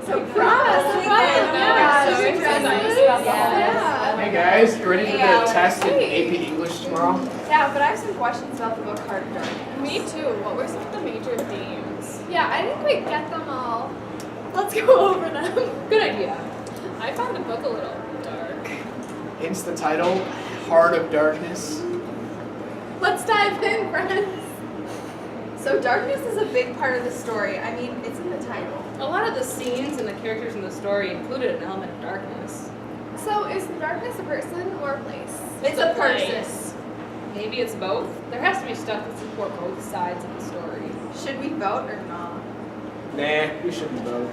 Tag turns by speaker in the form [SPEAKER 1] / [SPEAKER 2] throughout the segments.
[SPEAKER 1] So promise.
[SPEAKER 2] Hey guys, you ready for the test in AP English tomorrow?
[SPEAKER 1] Yeah, but I have some questions about the book Heart of Darkness.
[SPEAKER 3] Me too. What were some of the major themes?
[SPEAKER 4] Yeah, I didn't quite get them all. Let's go over them.
[SPEAKER 3] Good idea. I found the book a little dark.
[SPEAKER 2] Hence the title, Heart of Darkness.
[SPEAKER 4] Let's dive in, friends.
[SPEAKER 1] So darkness is a big part of the story. I mean, it's in the title.
[SPEAKER 5] A lot of the scenes and the characters in the story included an element of darkness.
[SPEAKER 4] So is darkness a person or a place?
[SPEAKER 1] It's a person.
[SPEAKER 5] Place. Maybe it's both. There has to be stuff that support both sides of the story.
[SPEAKER 1] Should we vote or not?
[SPEAKER 2] Nah, we shouldn't vote.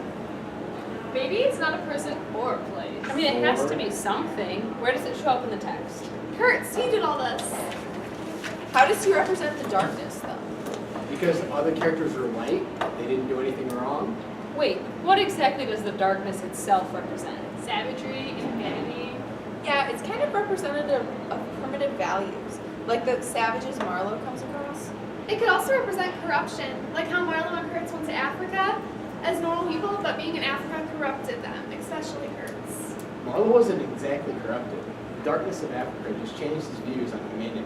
[SPEAKER 3] Maybe it's not a person or a place.
[SPEAKER 5] I mean, it has to be something. Where does it show up in the text?
[SPEAKER 4] Kurtz, he did all this.
[SPEAKER 1] How does he represent the darkness, though?
[SPEAKER 2] Because the other characters are light, they didn't do anything wrong.
[SPEAKER 5] Wait, what exactly does the darkness itself represent?
[SPEAKER 3] Savagery, infinity.
[SPEAKER 1] Yeah, it's kind of representative of primitive values, like the savages Marlowe comes across.
[SPEAKER 4] It could also represent corruption, like how Marlowe and Kurtz went to Africa as normal people, but being in Africa corrupted them, especially Kurtz.
[SPEAKER 2] Marlowe wasn't exactly corrupted. The darkness of Africa just changed his views on humanity.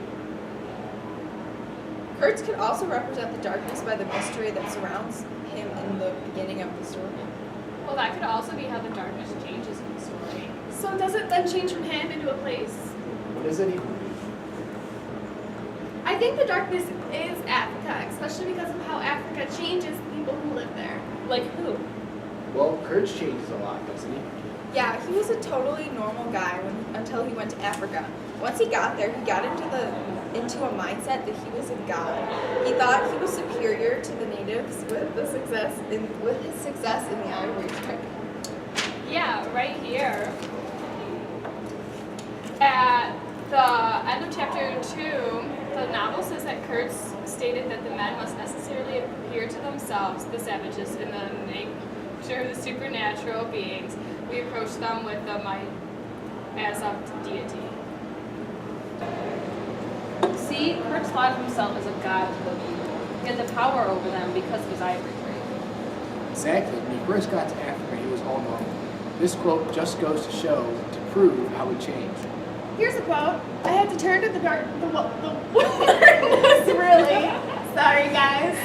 [SPEAKER 1] Kurtz could also represent the darkness by the mystery that surrounds him in the beginning of the story.
[SPEAKER 3] Well, that could also be how the darkness changes in the story.
[SPEAKER 4] So does it then change from him into a place?
[SPEAKER 2] What does that even mean?
[SPEAKER 4] I think the darkness is Africa, especially because of how Africa changes the people who live there.
[SPEAKER 5] Like who?
[SPEAKER 2] Well, Kurtz changes a lot, doesn't he?
[SPEAKER 1] Yeah, he was a totally normal guy until he went to Africa. Once he got there, he got into a mindset that he was a god. He thought he was superior to the natives with his success in the ivory trade.
[SPEAKER 3] Yeah, right here. At the end of chapter 2, the novel says that Kurtz stated that the men must necessarily appear to themselves, the savages, in the nature of the supernatural beings. We approach them with the might as of deity.
[SPEAKER 5] See, Kurtz thought of himself as a god to the people. He had the power over them because of his ivory trade.
[SPEAKER 2] Exactly. When he first got to Africa, he was all normal. This quote just goes to show, to prove how he changed.
[SPEAKER 4] Here's a quote. I had to turn to the wilderness really. Sorry, guys.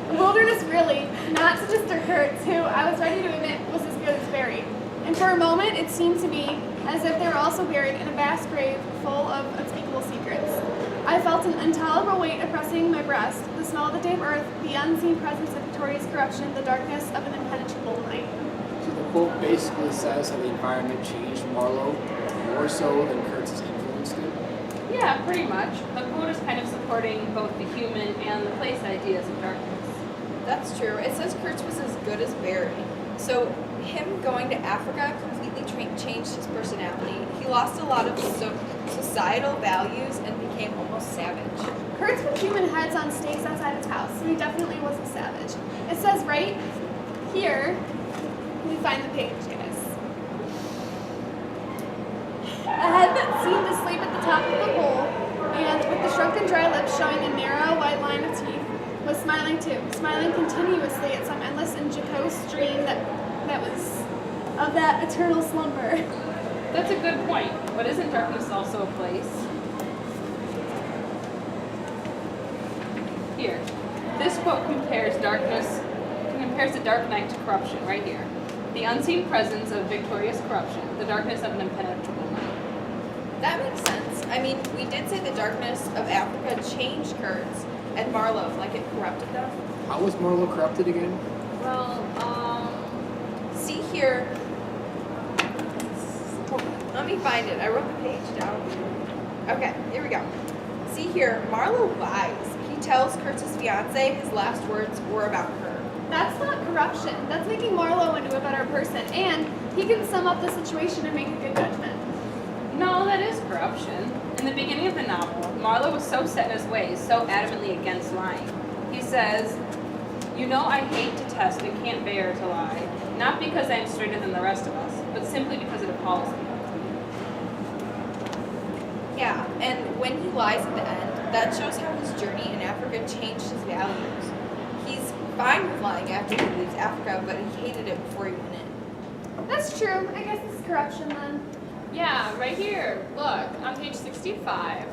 [SPEAKER 4] The wilderness really, not to Mr. Kurtz, who I was ready to admit was as good as buried. And for a moment, it seemed to me as if they were also buried in a vast grave full of unspeakable secrets. I felt an intolerable weight oppressing my breast, the smell of the damp earth, the unseen presence of victorious corruption, the darkness of an impenetrable night.
[SPEAKER 2] So the quote basically says how the environment changed Marlowe more so than Kurtz's influence did.
[SPEAKER 5] Yeah, pretty much. The quote is kind of supporting both the human and the place ideas of darkness.
[SPEAKER 1] That's true. It says Kurtz was as good as buried. So him going to Africa completely changed his personality. He lost a lot of societal values and became almost savage.
[SPEAKER 4] Kurtz put human heads on stakes outside his house, so he definitely was a savage. It says right here, we find the page, guys. A head that seemed to sleep at the top of the hole, and with the shrunken dry lips showing a narrow white line of teeth, was smiling too, smiling continuously at some endless and jocose dream that was of that eternal slumber.
[SPEAKER 5] That's a good point, but isn't darkness also a place? Here, this quote compares the dark night to corruption, right here. The unseen presence of victorious corruption, the darkness of an impenetrable night.
[SPEAKER 1] That makes sense. I mean, we did say the darkness of Africa changed Kurtz and Marlowe, like it corrupted them.
[SPEAKER 2] How was Marlowe corrupted again?
[SPEAKER 3] Well,
[SPEAKER 1] See here. Hold on, let me find it. I wrote the page down. Okay, here we go. See here, Marlowe lies. He tells Kurtz's fiance his last words were about her.
[SPEAKER 4] That's not corruption. That's making Marlowe into a better person, and he can sum up the situation and make a good judgment.
[SPEAKER 5] No, that is corruption. In the beginning of the novel, Marlowe was so set in his ways, so adamantly against lying. He says, "You know I hate to test and can't bear to lie, not because I am straighter than the rest of us, but simply because it appalls me."
[SPEAKER 1] Yeah, and when he lies at the end, that shows how his journey in Africa changed his values. He's fine with lying after he leaves Africa, but he hated it before he went in.
[SPEAKER 4] That's true. I guess it's corruption then.
[SPEAKER 3] Yeah, right here. Look, on page 65.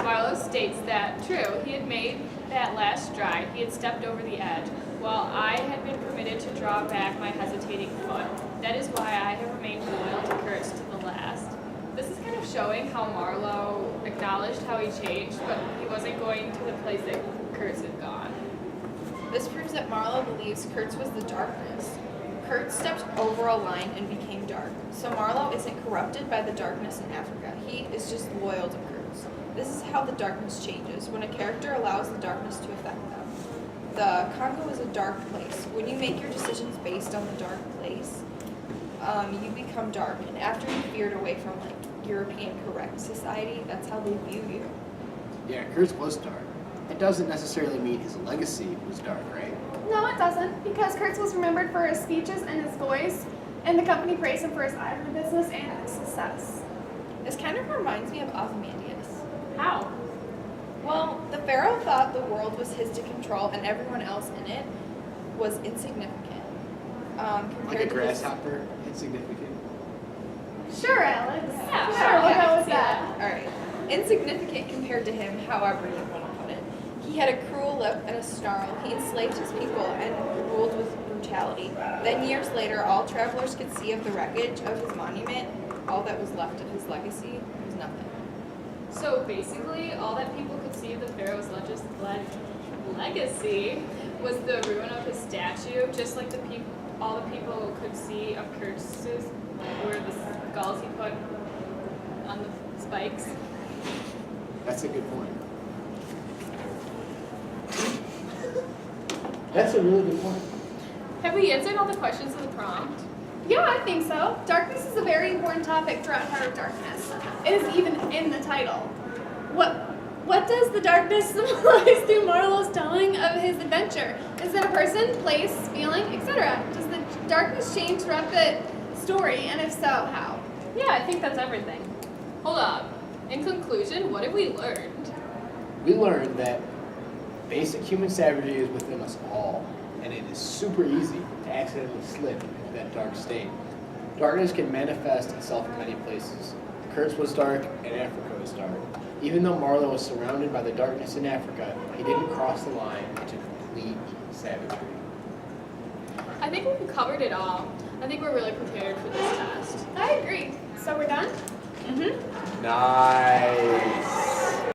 [SPEAKER 3] Marlowe states that, true, he had made that last stride, he had stepped over the edge, while I had been permitted to draw back my hesitating foot. That is why I have remained loyal to Kurtz to the last. This is kind of showing how Marlowe acknowledged how he changed, but he wasn't going to the place that Kurtz had gone.
[SPEAKER 1] This proves that Marlowe believes Kurtz was the darkness. Kurtz stepped over a line and became dark. So Marlowe isn't corrupted by the darkness in Africa. He is just loyal to Kurtz. This is how the darkness changes, when a character allows the darkness to affect them. The Congo is a dark place. When you make your decisions based on the dark place, you become dark. And after you veered away from like European correct society, that's how they view you.
[SPEAKER 2] Yeah, Kurtz was dark. It doesn't necessarily mean his legacy was dark, right?
[SPEAKER 4] No, it doesn't, because Kurtz was remembered for his speeches and his voice, and the company praised him for his eye for business and his success.
[SPEAKER 1] This kind of reminds me of Ozymandias.
[SPEAKER 3] How?
[SPEAKER 1] Well, the pharaoh thought the world was his to control and everyone else in it was insignificant. Compared
[SPEAKER 2] Like a
[SPEAKER 1] to his-
[SPEAKER 2] grasshopper, insignificant.
[SPEAKER 4] Sure, Alex.
[SPEAKER 3] Yeah,
[SPEAKER 4] sure, we'll
[SPEAKER 1] yeah,
[SPEAKER 4] go with
[SPEAKER 3] see
[SPEAKER 4] that.
[SPEAKER 1] Alright. Insignificant compared to him, however you want to put it. He had a cruel lip and a snarl. He enslaved his people and ruled with brutality. Then years later, all travelers could see of the wreckage of his monument. All that was left of his legacy was nothing.
[SPEAKER 3] So basically, all that people could see of the pharaoh's legacy was the ruin of his statue, just like all the people could see of Kurtz's, were the skulls he put on the spikes.
[SPEAKER 2] That's a good point. That's a really good point.
[SPEAKER 3] Have we answered all the questions in the prompt?
[SPEAKER 4] Yeah, I think so. Darkness is a very important topic throughout Heart of Darkness. It is even in the title. What does the darkness symbolize through Marlowe's telling of his adventure? Is it a person, place, feeling, etc.? Does the darkness change throughout the story, and if so, how?
[SPEAKER 5] Yeah, I think that's everything.
[SPEAKER 3] Hold up. In conclusion, what have we learned?
[SPEAKER 2] We learned that basic human savagery is within us all, and it is super easy to accidentally slip into that dark state. Darkness can manifest itself in many places. Kurtz was dark, and Africa was dark. Even though Marlowe was surrounded by the darkness in Africa, he didn't cross the line into complete savagery.
[SPEAKER 3] I think we've covered it all. I think we're really prepared for this test.
[SPEAKER 4] I agree. So we're done?
[SPEAKER 2] Nice.